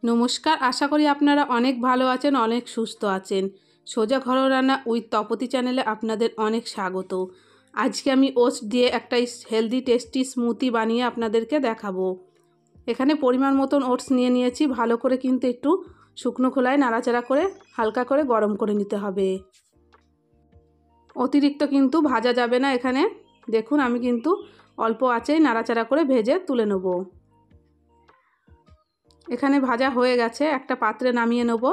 নমস্কার, আশা করি আপনারা অনেক ভালো আছেন, অনেক সুস্থ আছেন। সোজা ঘরোয়া রান্না উইথ তপতি চ্যানেলে আপনাদের অনেক স্বাগত। আজকে আমি ওটস দিয়ে একটা হেলদি টেস্টি স্মুদি বানিয়ে আপনাদেরকে দেখাবো। এখানে পরিমাণ মতন ওটস নিয়ে নিয়েছি। ভালো করে কিন্তু একটু শুকনো খোলায় নাড়াচাড়া করে হালকা করে গরম করে নিতে হবে। অতিরিক্ত কিন্তু ভাজা যাবে না। এখানে দেখুন আমি কিন্তু অল্প আঁচেই নাড়াচাড়া করে ভেজে তুলে নেব। এখানে ভাজা হয়ে গেছে, একটা পাত্রে নামিয়ে নেব।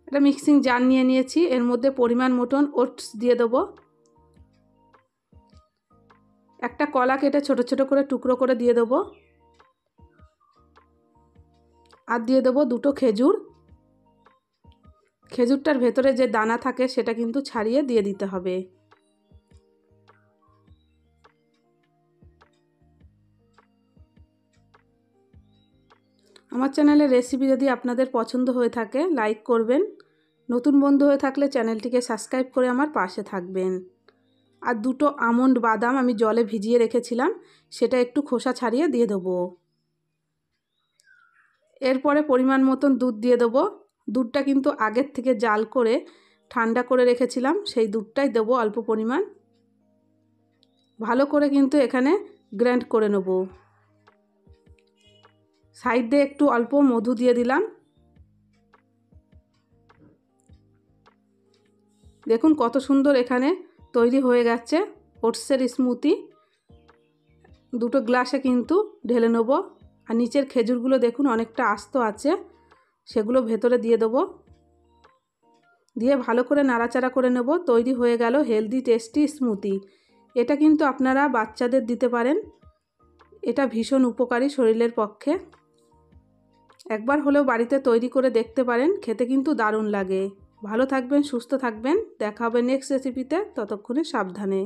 এটা মিক্সিং জার নিয়ে নিয়েছি, এর মধ্যে পরিমাণ মতন ওটস দিয়ে দেবো। একটা কলা কেটে ছোট ছোট করে টুকরো করে দিয়ে দেবো। আর দিয়ে দেবো দুটো খেজুর। খেজুরটার ভেতরে যে দানা থাকে সেটা কিন্তু ছাড়িয়ে দিয়ে দিতে হবে। আমার চ্যানেলের রেসিপি যদি আপনাদের পছন্দ হয়ে থাকে লাইক করবেন, নতুন বন্ধু হয়ে থাকলে চ্যানেলটিকে সাবস্ক্রাইব করে আমার পাশে থাকবেন। আর দুটো আমন্ড বাদাম আমি জলে ভিজিয়ে রেখেছিলাম, সেটা একটু খোসা ছাড়িয়ে দিয়ে দেবো। এরপরে পরিমাণ মতন দুধ দিয়ে দেবো। দুধটা কিন্তু আগের থেকে জাল করে ঠান্ডা করে রেখেছিলাম, সেই দুধটাই দেবো অল্প পরিমাণ। ভালো করে কিন্তু এখানে গ্রাইন্ড করে নেব। সাইড দিয়ে একটু অল্প মধু দিয়ে দিলাম। দেখুন কত সুন্দর এখানে তৈরি হয়ে গেছে ওটসের স্মুদি। দুটো গ্লাসে কিন্তু ঢেলে নেব। আর নিচের খেজুরগুলো দেখুন অনেকটা আস্ত আছে, সেগুলো ভেতরে দিয়ে দেবো। দিয়ে ভালো করে নাড়াচাড়া করে নেব। তৈরি হয়ে গেল হেলদি টেস্টি স্মুদি। এটা কিন্তু আপনারা বাচ্চাদের দিতে পারেন, এটা ভীষণ উপকারী শরীরের পক্ষে। একবার হলেও বাড়িতে তৈরি করে দেখতে পারেন, খেতে কিন্তু দারুণ লাগে। ভালো থাকবেন, সুস্থ থাকবেন। দেখা হবে নেক্সট রেসিপিতে, ততক্ষণে সাবধানে।